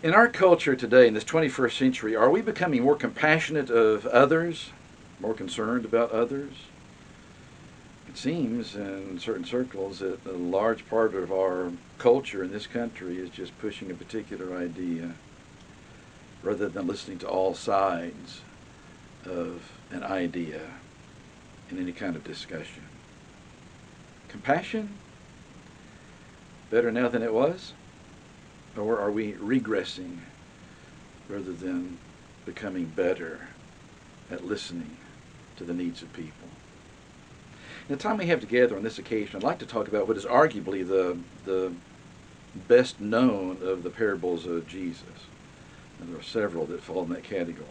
In our culture today, in this 21st century, are we becoming more compassionate of others, more concerned about others? It seems in certain circles that a large part of our culture in this country is just pushing a particular idea rather than listening to all sides of an idea in any kind of discussion. Compassion? Better now than it was? Or are we regressing rather than becoming better at listening to the needs of people? In the time we have together on this occasion, I'd like to talk about what is arguably the best known of the parables of Jesus. And there are several that fall in that category.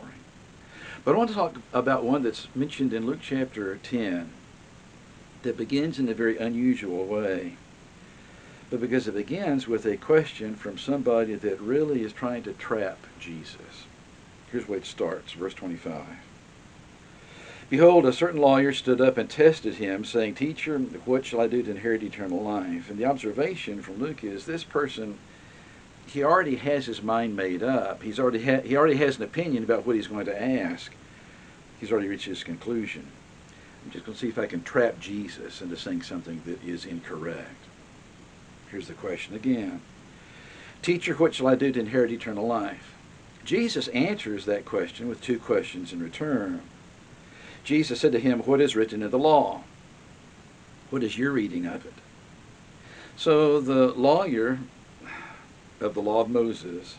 But I want to talk about one that's mentioned in Luke chapter 10 that begins in a very unusual way. But because it begins with a question from somebody that really is trying to trap Jesus. Here's where it starts, verse 25. Behold, a certain lawyer stood up and tested him, saying, Teacher, what shall I do to inherit eternal life? And the observation from Luke is this person, he already has his mind made up. He already has an opinion about what he's going to ask. He's already reached his conclusion. I'm just going to see if I can trap Jesus into saying something that is incorrect. Here's the question again. Teacher, what shall I do to inherit eternal life? Jesus answers that question with two questions in return. Jesus said to him, what is written in the law? What is your reading of it? So the lawyer of the law of Moses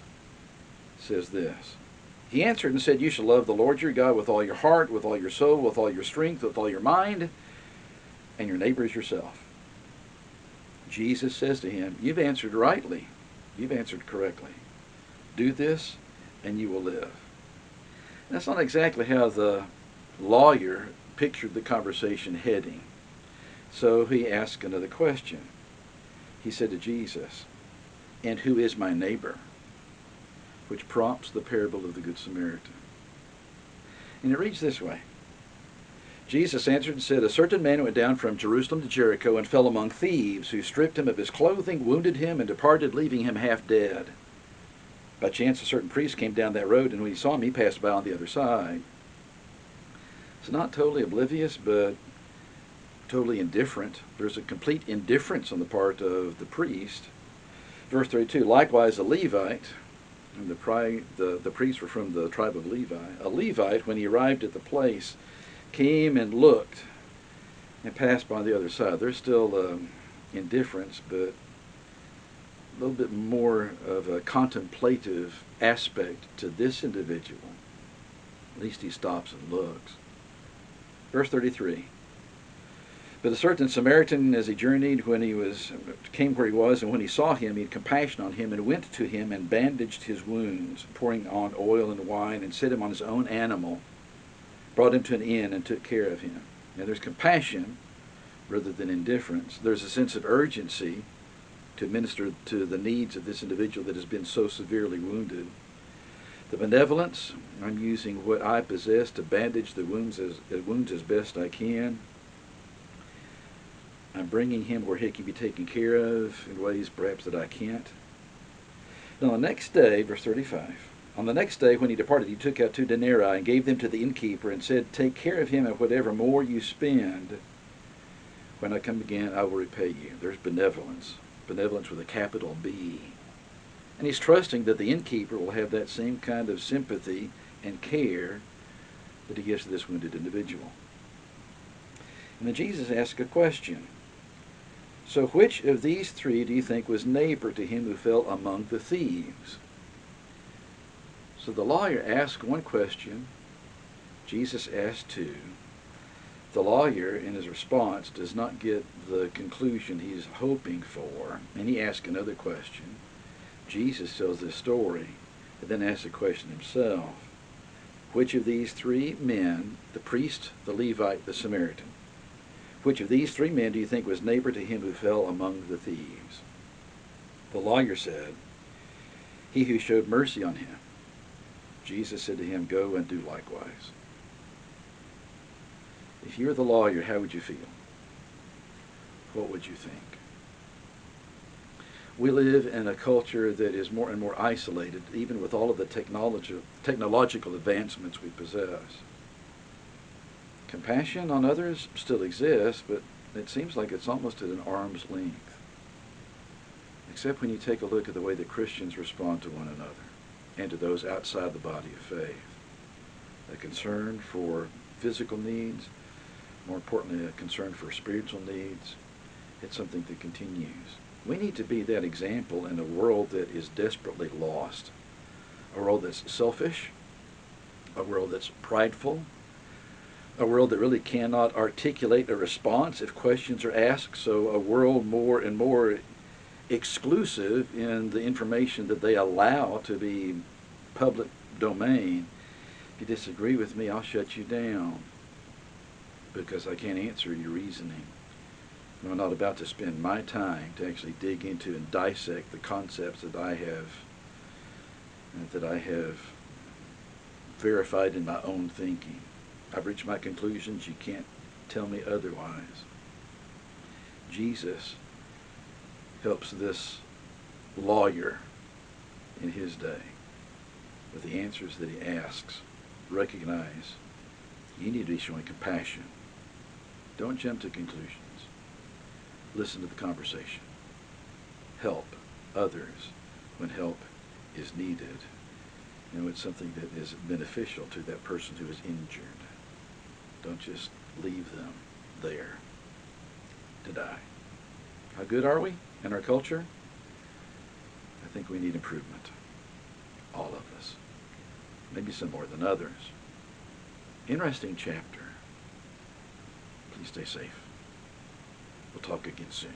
says this. He answered and said, you shall love the Lord your God with all your heart, with all your soul, with all your strength, with all your mind, and your neighbor as yourself. Jesus says to him, you've answered rightly. You've answered correctly. Do this and you will live. That's not exactly how the lawyer pictured the conversation heading. So he asked another question. He said to Jesus, and who is my neighbor? Which prompts the parable of the Good Samaritan. And it reads this way. Jesus answered and said, a certain man went down from Jerusalem to Jericho and fell among thieves, who stripped him of his clothing, wounded him, and departed, leaving him half dead. By chance a certain priest came down that road, and when he saw him, he passed by on the other side. It's not totally oblivious, but totally indifferent. There's a complete indifference on the part of the priest. Verse 32, likewise a Levite, and the priests were from the tribe of Levi. A Levite, when he arrived at the place, came and looked and passed by the other side. There's still indifference, but a little bit more of a contemplative aspect to this individual. At least he stops and looks. Verse 33. But a certain Samaritan, as he journeyed, came where he was, and when he saw him, he had compassion on him, and went to him and bandaged his wounds, pouring on oil and wine, and set him on his own animal, brought him to an inn, and took care of him. Now there's compassion rather than indifference. There's a sense of urgency to minister to the needs of this individual that has been so severely wounded. The benevolence, I'm using what I possess to bandage the wounds as best I can. I'm bringing him where he can be taken care of in ways perhaps that I can't. Now the next day, verse 35, on the next day when he departed, he took out 2 denarii and gave them to the innkeeper and said, take care of him, and whatever more you spend, when I come again, I will repay you. There's benevolence. Benevolence with a capital B. And he's trusting that the innkeeper will have that same kind of sympathy and care that he gives to this wounded individual. And then Jesus asks a question. So which of these three do you think was neighbor to him who fell among the thieves? So the lawyer asked one question. Jesus asked two. The lawyer, in his response, does not get the conclusion he's hoping for, and he asks another question. Jesus tells this story, and then asks the question himself. Which of these three men, the priest, the Levite, the Samaritan, which of these three men do you think was neighbor to him who fell among the thieves? The lawyer said, he who showed mercy on him. Jesus said to him, go and do likewise. If you were the lawyer, how would you feel? What would you think? We live in a culture that is more and more isolated, even with all of the technological advancements we possess. Compassion on others still exists, but it seems like it's almost at an arm's length. Except when you take a look at the way that Christians respond to one another and to those outside the body of faith. A concern for physical needs, more importantly, a concern for spiritual needs. It's something that continues. We need to be that example in a world that is desperately lost. A world that's selfish, a world that's prideful, a world that really cannot articulate a response if questions are asked, so a world more and more exclusive in the information that they allow to be public domain. If you disagree with me, I'll shut you down because I can't answer your reasoning. I'm not about to spend my time to actually dig into and dissect the concepts that I have verified in my own thinking. I've reached my conclusions. You can't tell me otherwise. Jesus helps this lawyer in his day with the answers that he asks. Recognize you need to be showing compassion. Don't jump to conclusions. Listen to the conversation. Help others when help is needed. It's something that is beneficial to that person who is injured. Don't just leave them there to die. How good are we in our culture? I think we need improvement. All of us. Maybe some more than others. Interesting chapter. Please stay safe. We'll talk again soon.